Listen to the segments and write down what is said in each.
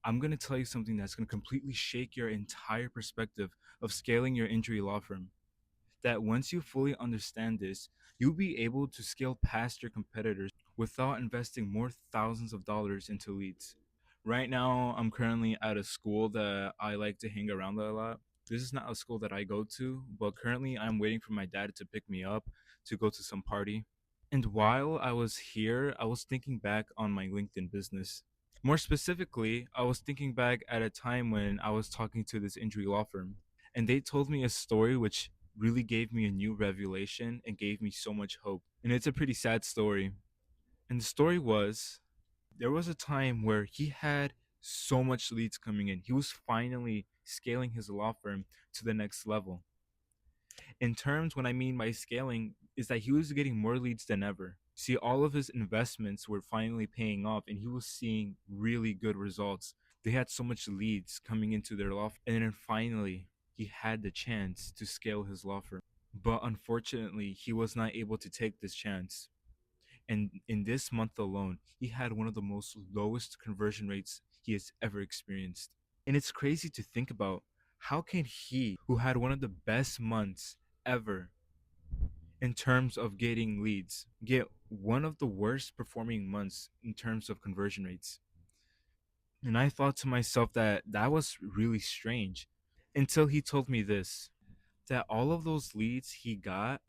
I'm going to tell you something that's going to completely shake your entire perspective of scaling your injury law firm. That once you fully understand this, you'll be able to scale past your competitors without investing more thousands of dollars into leads. Right now, I'm currently at a school that I like to hang around a lot. This is not a school that I go to, but currently I'm waiting for my dad to pick me up to go to some party. And while I was here, I was thinking back on my LinkedIn business. More specifically, I was thinking back at a time when I was talking to this injury law firm, and they told me a story which really gave me a new revelation and gave me so much hope. And it's a pretty sad story. And the story was there was a time where he had so much leads coming in. He was finally scaling his law firm to the next level. In terms, what I mean by scaling is that he was getting more leads than ever. See, all of his investments were finally paying off and he was seeing really good results. They had so much leads coming into their law firm. And then finally, he had the chance to scale his law firm. But unfortunately, he was not able to take this chance. And in this month alone, he had one of the most lowest conversion rates he has ever experienced. And it's crazy to think about, how can he, who had one of the best months ever in terms of getting leads, get one of the worst performing months in terms of conversion rates? And I thought to myself that that was really strange until he told me this, that all of those leads he got,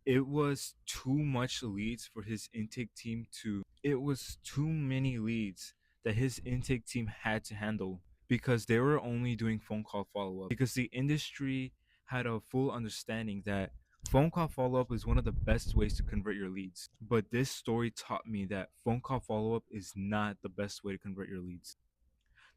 it was too much leads for his intake team to it was too many leads that his intake team had to handle, because they were only doing phone call follow-up, because the industry had a full understanding that phone call follow-up is one of the best ways to convert your leads. But this story taught me that phone call follow-up is not the best way to convert your leads.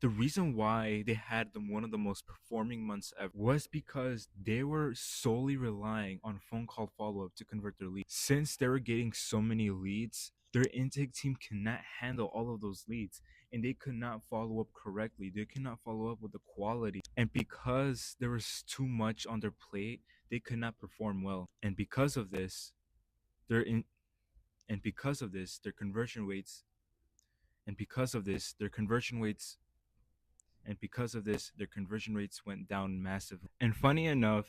The reason why they had one of the most performing months ever was because they were solely relying on phone call follow up to convert their leads. Since they were getting so many leads, their intake team cannot handle all of those leads, and they could not follow up correctly. They cannot follow up with the quality. And because there was too much on their plate, they could not perform well. And because of this, their in and because of this, their conversion rates and because of this, their conversion rates and because of this, their conversion rates went down massively. And funny enough,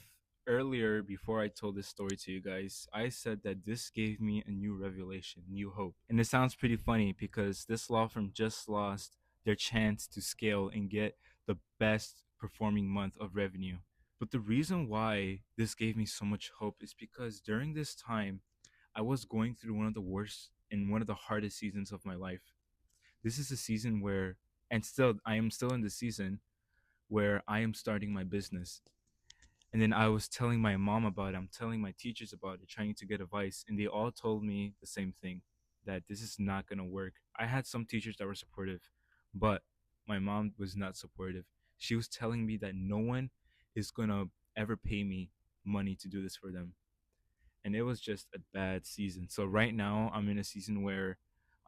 earlier before I told this story to you guys, I said that this gave me a new revelation, new hope. And it sounds pretty funny because this law firm just lost their chance to scale and get the best performing month of revenue. But the reason why this gave me so much hope is because during this time, I was going through one of the worst and one of the hardest seasons of my life. This is a season where, and still, I am still in the season where I am starting my business. And then I was telling my mom about it. I'm telling my teachers about it, trying to get advice. And they all told me the same thing, that this is not going to work. I had some teachers that were supportive, but my mom was not supportive. She was telling me that no one is going to ever pay me money to do this for them. And it was just a bad season. So right now, I'm in a season where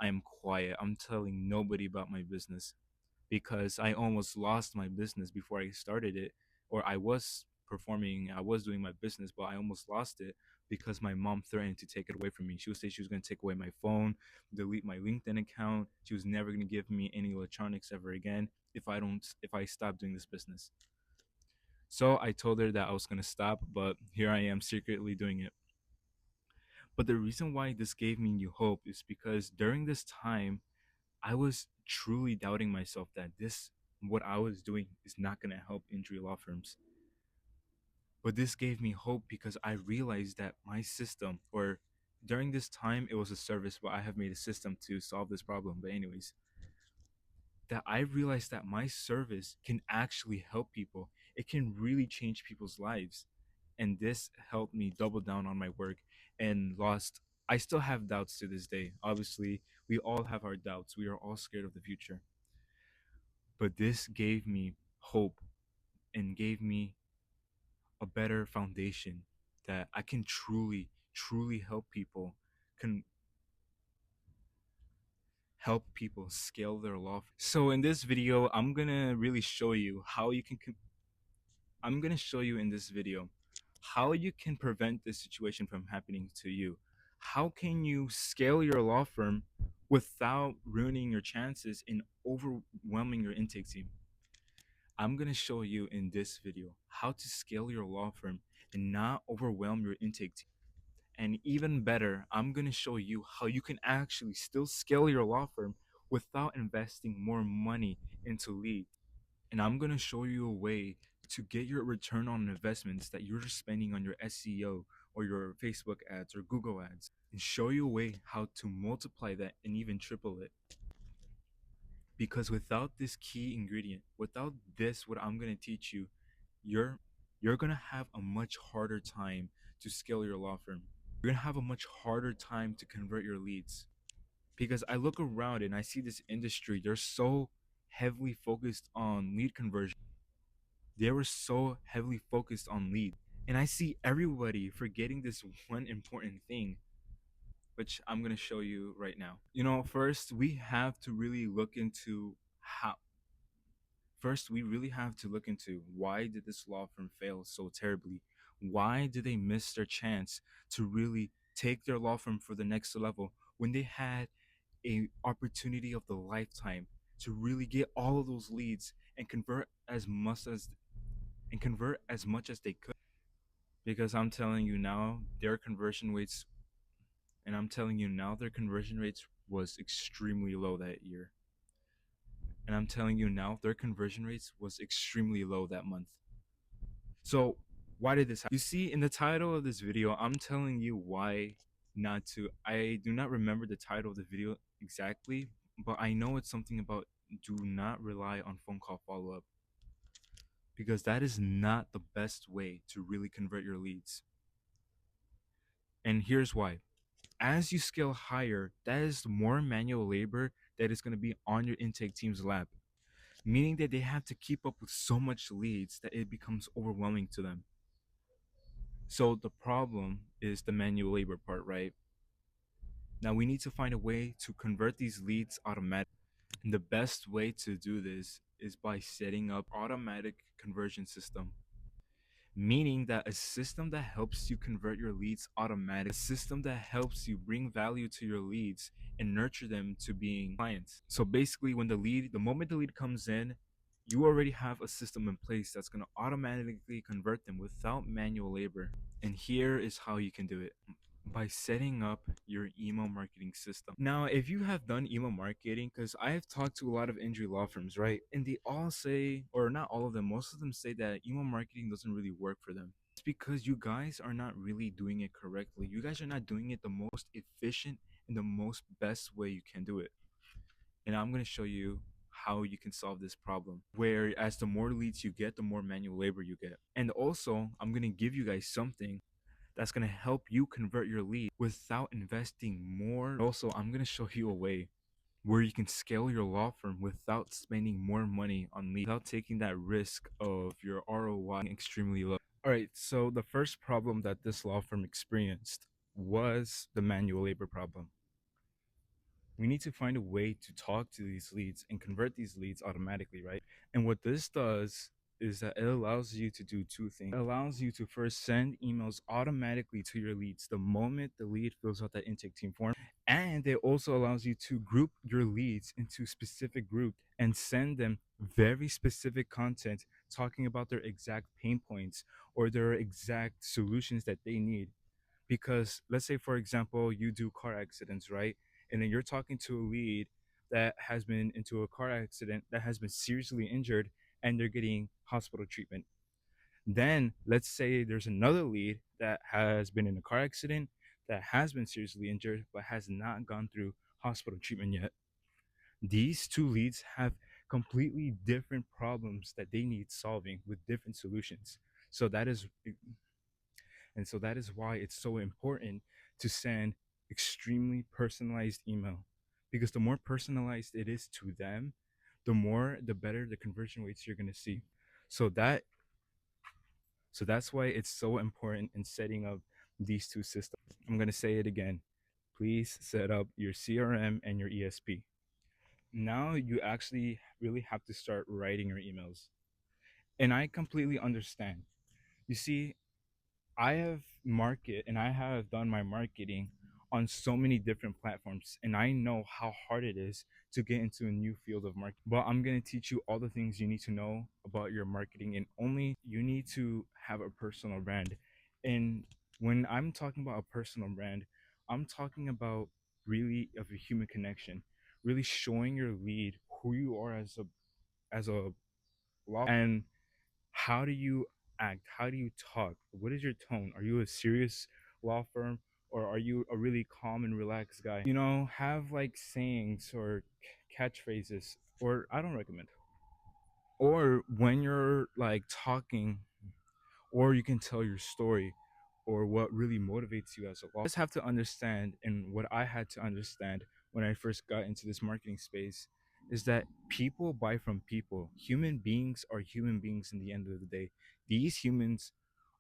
I am quiet. I'm telling nobody about my business because I almost lost my business before I started it, or I was doing my business, but I almost lost it because my mom threatened to take it away from me. She would say she was going to take away my phone, delete my LinkedIn account. She was never going to give me any electronics ever again if I stop doing this business. So I told her that I was going to stop, but here I am secretly doing it. But the reason why this gave me new hope is because during this time, I was truly doubting myself that what I was doing is not going to help injury law firms. But this gave me hope because I realized that my system, or during this time, it was a service, but I have made a system to solve this problem. But, anyways, that I realized that my service can actually help people. It can really change people's lives. And this helped me double down on my work and lost. I still have doubts to this day. Obviously, we all have our doubts. We are all scared of the future. But this gave me hope and gave me a better foundation that I can truly can help people scale their law. So in this video, I'm gonna show you in this video how you can prevent this situation from happening to you. How can you scale your law firm without ruining your chances and overwhelming your intake team. I'm going to show you in this video how to scale your law firm and not overwhelm your intake team. And even better, I'm going to show you how you can actually still scale your law firm without investing more money into leads. And I'm going to show you a way to get your return on investments that you're spending on your SEO or your Facebook ads or Google ads, and show you a way how to multiply that and even triple it. Because without this key ingredient, without this, what I'm going to teach you, you're you're going to have a much harder time to scale your law firm. You're going to have a much harder time to convert your leads. Because I look around and I see this industry, they're so heavily focused on lead conversion. They were so heavily focused on lead. And I see everybody forgetting this one important thing, which I'm going to show you right now. First, we have to really look into how. First, we really have to look into why did this law firm fail so terribly? Why did they miss their chance to really take their law firm for the next level when they had a opportunity of the lifetime to really get all of those leads and convert as much as they could? Because I'm telling you now, their conversion rates was extremely low that year. And I'm telling you now, their conversion rates was extremely low that month. So why did this happen? You see, in the title of this video, I'm telling you why not to. I do not remember the title of the video exactly, but I know it's something about do not rely on phone call follow-up, because that is not the best way to really convert your leads. And here's why. As you scale higher, that is more manual labor that is going to be on your intake team's lap, meaning that they have to keep up with so much leads that it becomes overwhelming to them. So the problem is the manual labor part, right? Now we need to find a way to convert these leads automatically. And the best way to do this is by setting up automatic conversion system, meaning that a system that helps you convert your leads automatically, a system that helps you bring value to your leads and nurture them to being clients. So basically, the moment the lead comes in, you already have a system in place that's going to automatically convert them without manual labor. And here is how you can do it: by setting up your email marketing system. Now, if you have done email marketing, because I have talked to a lot of injury law firms, right? And they all say, or not all of them, most of them say that email marketing doesn't really work for them. It's because you guys are not really doing it correctly. You guys are not doing it the most efficient and the most best way you can do it. And I'm going to show you how you can solve this problem, whereas the more leads you get, the more manual labor you get. And also, I'm going to give you guys something that's going to help you convert your lead without investing more. Also, I'm going to show you a way where you can scale your law firm without spending more money on leads, without taking that risk of your ROI extremely low. All right, so the first problem that this law firm experienced was the manual labor problem. We need to find a way to talk to these leads and convert these leads automatically, right? And what this does is that it allows you to do two things. It allows you to first send emails automatically to your leads the moment the lead fills out that intake team form. And it also allows you to group your leads into specific groups and send them very specific content talking about their exact pain points or their exact solutions that they need. Because let's say, for example, you do car accidents, right? And then you're talking to a lead that has been into a car accident, that has been seriously injured, and they're getting hospital treatment. Then let's say there's another lead that has been in a car accident, that has been seriously injured, but has not gone through hospital treatment yet. These two leads have completely different problems that they need solving with different solutions. So that is why it's so important to send extremely personalized email, because the more personalized it is to them, the better the conversion rates you're going to see. So that's why it's so important in setting up these two systems. I'm going to say it again. Please set up your CRM and your ESP. Now you actually really have to start writing your emails. And I completely understand. You see, I have done my marketing on so many different platforms, and I know how hard it is to get into a new field of marketing. But I'm going to teach you all the things you need to know about your marketing, and only you need to have a personal brand. And when I'm talking about a personal brand, I'm talking about really of a human connection, really showing your lead who you are as a law, and how do you act, how do you talk, what is your tone, are you a serious law firm, or are you a really calm and relaxed guy? Have like sayings or catchphrases, or I don't recommend, or when you're like talking, or you can tell your story, or what really motivates you as a law. Just have to understand, and what I had to understand when I first got into this marketing space is that people buy from people. Human beings are human beings in the end of the day. These humans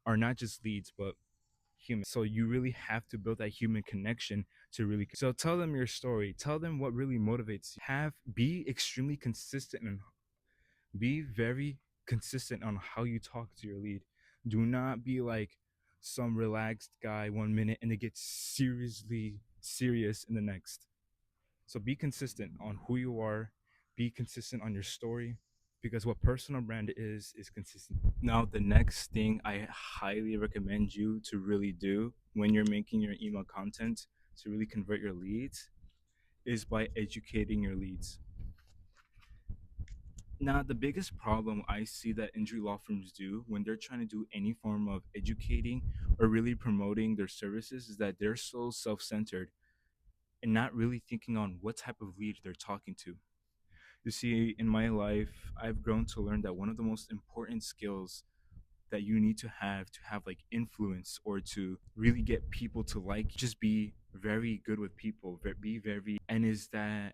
are not just leads, but humans. So you really have to build that human connection to really. So tell them your story. Tell them what really motivates you. Be extremely consistent and be very consistent on how you talk to your lead. Do not be like some relaxed guy 1 minute and it gets seriously serious in the next. So be consistent on who you are, be consistent on your story, because what personal brand is consistent. Now, the next thing I highly recommend you to really do when you're making your email content to really convert your leads is by educating your leads. Now, the biggest problem I see that injury law firms do when they're trying to do any form of educating or really promoting their services is that they're so self centered and not really thinking on what type of lead they're talking to. You see, in my life, I've grown to learn that one of the most important skills that you need to have like influence or to really get people to like just be very good with people, be very, and is that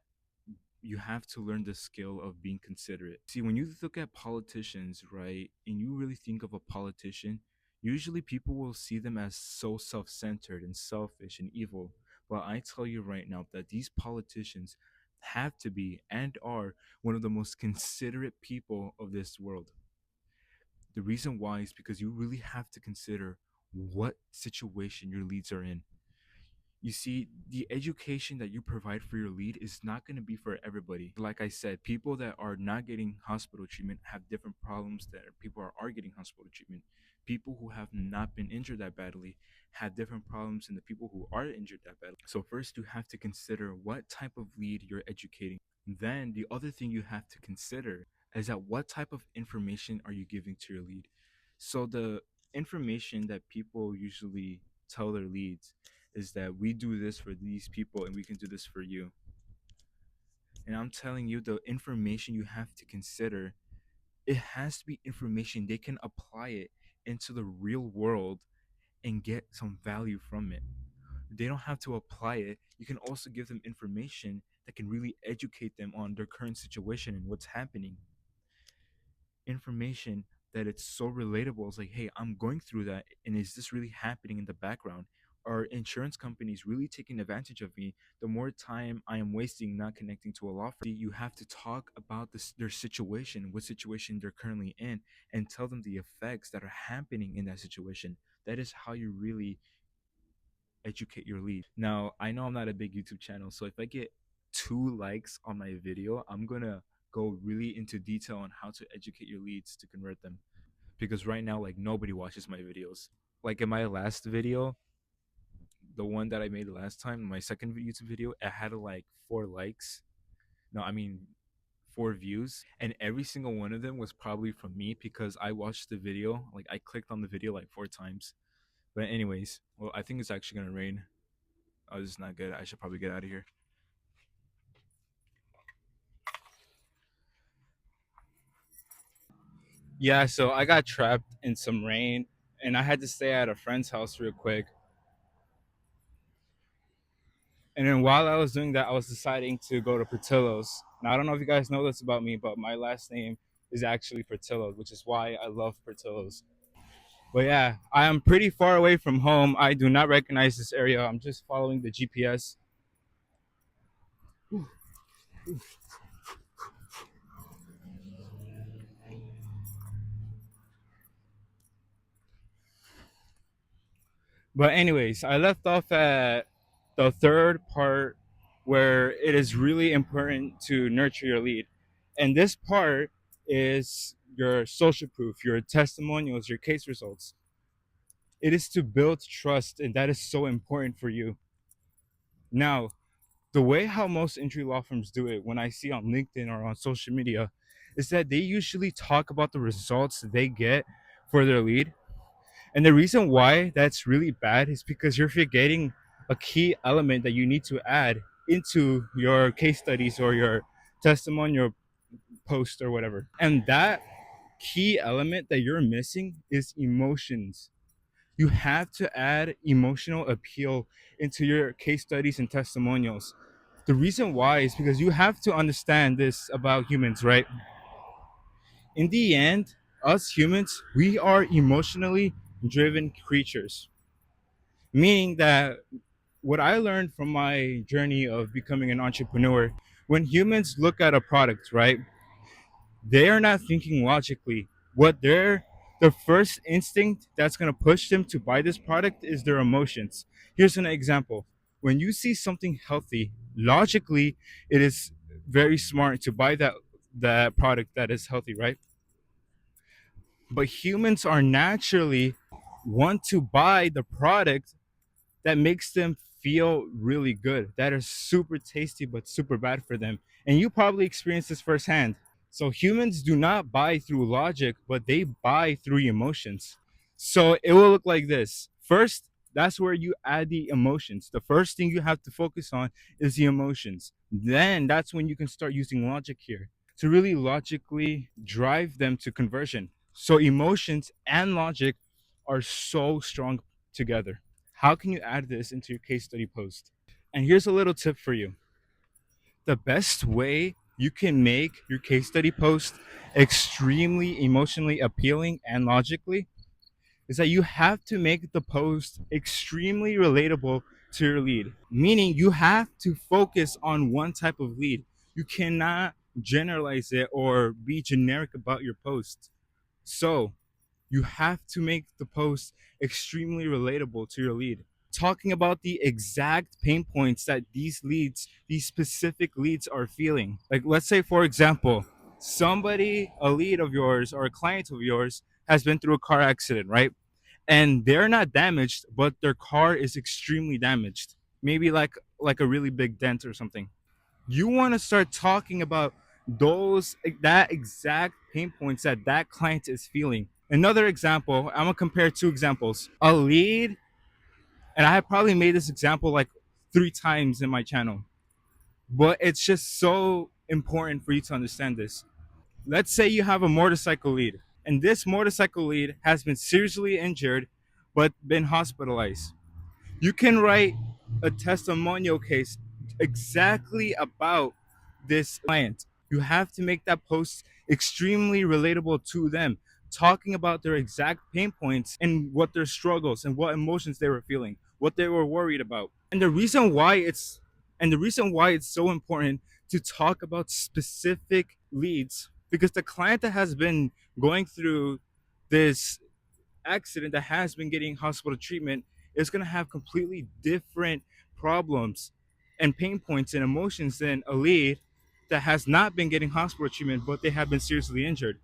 you have to learn the skill of being considerate. See, when you look at politicians, right, and you really think of a politician, usually people will see them as so self centered and selfish and evil. But I tell you right now that these politicians have to be and are one of the most considerate people of this world. The reason why is because you really have to consider what situation your leads are in. You see, the education that you provide for your lead is not going to be for everybody. Like I said, people that are not getting hospital treatment have different problems that people are getting hospital treatment. People who have not been injured that badly have different problems than the people who are injured that badly. So first you have to consider what type of lead you're educating. Then the other thing you have to consider is that what type of information are you giving to your lead. So the information that people usually tell their leads is that we do this for these people and we can do this for you. And I'm telling you, the information you have to consider, it has to be information they can apply it into the real world and get some value from it. They don't have to apply it. You can also give them information that can really educate them on their current situation and what's happening. Information that it's so relatable. It's like, hey, I'm going through that, and is this really happening in the background? Are insurance companies really taking advantage of me? The more time I am wasting not connecting to a law firm, you have to talk about their situation, what situation they're currently in, and tell them the effects that are happening in that situation. That is how you really educate your lead. Now, I know I'm not a big YouTube channel, so if I get 2 likes on my video, I'm gonna go really into detail on how to educate your leads to convert them. Because right now, like nobody watches my videos. Like in my last video, the one that I made last time, my second YouTube video, it had like 4 likes. No, I mean 4 views, and every single one of them was probably from me because I watched the video. Like I clicked on the video like 4 times. But anyways, well, I think it's actually gonna rain. Oh, this is not good. I should probably get out of here. Yeah, so I got trapped in some rain and I had to stay at a friend's house real quick. And then while I was doing that, I was deciding to go to Portillo's. Now, I don't know if you guys know this about me, but my last name is actually Portillo, which is why I love Portillo's. But yeah, I am pretty far away from home. I do not recognize this area. I'm just following the GPS. But anyways, I left off at the third part where it is really important to nurture your lead. And this part is your social proof, your testimonials, your case results. It is to build trust, and that is so important for you. Now, the way how most entry law firms do it, when I see on LinkedIn or on social media, is that they usually talk about the results they get for their lead. And the reason why that's really bad is because you're forgetting a key element that you need to add into your case studies or your testimonial post or whatever. And that key element that you're missing is emotions. You have to add emotional appeal into your case studies and testimonials. The reason why is because you have to understand this about humans, right? In the end, us humans, we are emotionally driven creatures, meaning that what I learned from my journey of becoming an entrepreneur, when humans look at a product, right, they are not thinking logically. What they're the first instinct that's going to push them to buy this product is their emotions. Here's an example. When you see something healthy, logically it is very smart to buy that product that is healthy, right? But humans are naturally want to buy the product that makes them feel really good, that is super tasty but super bad for them. And you probably experienced this firsthand. So humans do not buy through logic, but they buy through emotions. So it will look like this. First, that's where you add the emotions. The first thing you have to focus on is the emotions. Then that's when you can start using logic here to really logically drive them to conversion. So emotions and logic are so strong together. How can you add this into your case study post? And here's a little tip for you. The best way you can make your case study post extremely emotionally appealing and logically is that you have to make the post extremely relatable to your lead. Meaning you have to focus on one type of lead. You cannot generalize it or be generic about your post. So you have to make the post extremely relatable to your lead, talking about the exact pain points that these specific leads are feeling. Like, let's say, for example, somebody, a lead of yours or a client of yours, has been through a car accident, right? And they're not damaged, but their car is extremely damaged. Maybe like a really big dent or something. You want to start talking about those that exact pain points that that client is feeling. Another example, I'm gonna compare two examples. A lead, and I have probably made this example like 3 times in my channel, but it's just so important for you to understand this. Let's say you have a motorcycle lead, and this motorcycle lead has been seriously injured but been hospitalized. You can write a testimonial case exactly about this client. You have to make that post extremely relatable to them, talking about their exact pain points and what their struggles and what emotions they were feeling, what they were worried about. And the reason why it's so important to talk about specific leads, because the client that has been going through this accident, that has been getting hospital treatment, is going to have completely different problems and pain points and emotions than a lead that has not been getting hospital treatment but they have been seriously injured.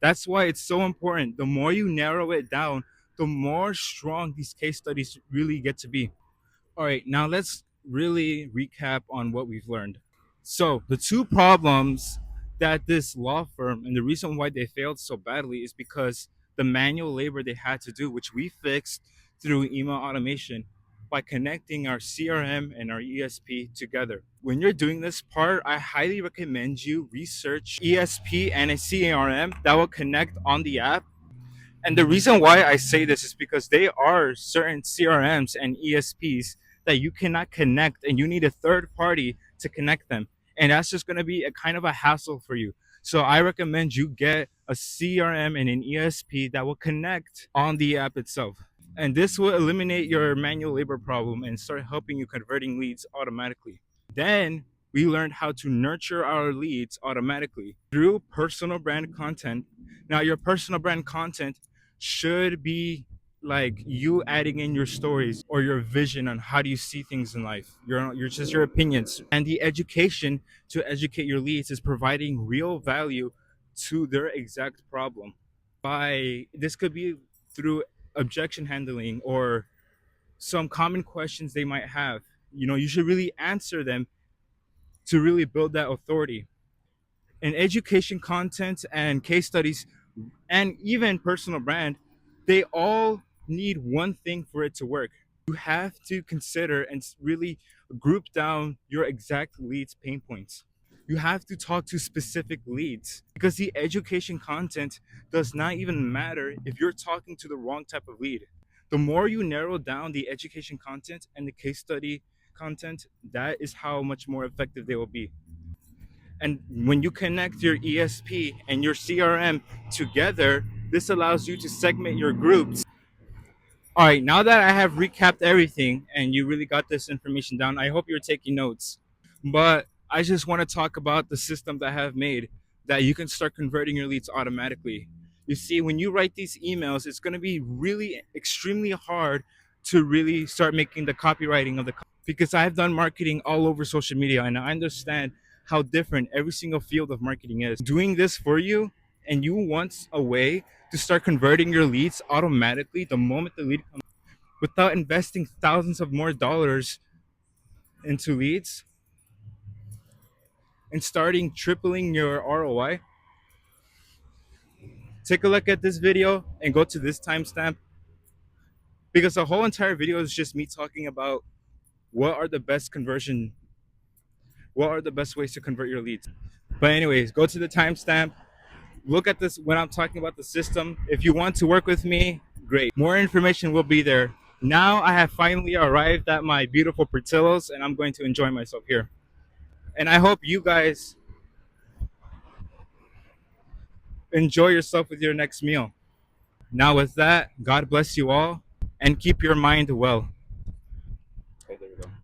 That's why it's so important. The more you narrow it down, the more strong these case studies really get to be. All right, now let's really recap on what we've learned. So, the two problems that this law firm, and the reason why they failed so badly, is because the manual labor they had to do, which we fixed through email automation by connecting our CRM and our ESP together. When you're doing this part, I highly recommend you research ESP and a CRM that will connect on the app. And the reason why I say this is because they are certain CRMs and ESPs that you cannot connect, and you need a third party to connect them. And that's just going to be a kind of a hassle for you. So I recommend you get a CRM and an ESP that will connect on the app itself. And this will eliminate your manual labor problem and start helping you converting leads automatically. Then we learned how to nurture our leads automatically through personal brand content. Now, your personal brand content should be like you adding in your stories or your vision on how do you see things in life, your just your opinions. And the education to educate your leads is providing real value to their exact problem. By this could be through objection handling or some common questions they might have. You should really answer them to really build that authority. And education content and case studies and even personal brand, they all need one thing for it to work. You have to consider and really group down your exact leads pain points. You have to talk to specific leads because the education content does not even matter if you're talking to the wrong type of lead. The more you narrow down the education content and the case study content, that is how much more effective they will be. And when you connect your ESP and your CRM together, this allows you to segment your groups. All right, now that I have recapped everything and you really got this information down, I hope you're taking notes. But I just want to talk about the system that I have made that you can start converting your leads automatically. You see, when you write these emails, it's going to be really extremely hard to really start making the copywriting of the because I've done marketing all over social media and I understand how different every single field of marketing is. Doing this for you, and you want a way to start converting your leads automatically the moment the lead comes without investing thousands of more dollars into leads and starting tripling your ROI. Take a look at this video and go to this timestamp because the whole entire video is just me talking about what are the best conversion, what are the best ways to convert your leads. But anyways, go to the timestamp, look at this when I'm talking about the system. If you want to work with me, great. More information will be there. Now I have finally arrived at my beautiful Portillo's and I'm going to enjoy myself here. And I hope you guys enjoy yourself with your next meal. Now, with that, God bless you all and keep your mind well.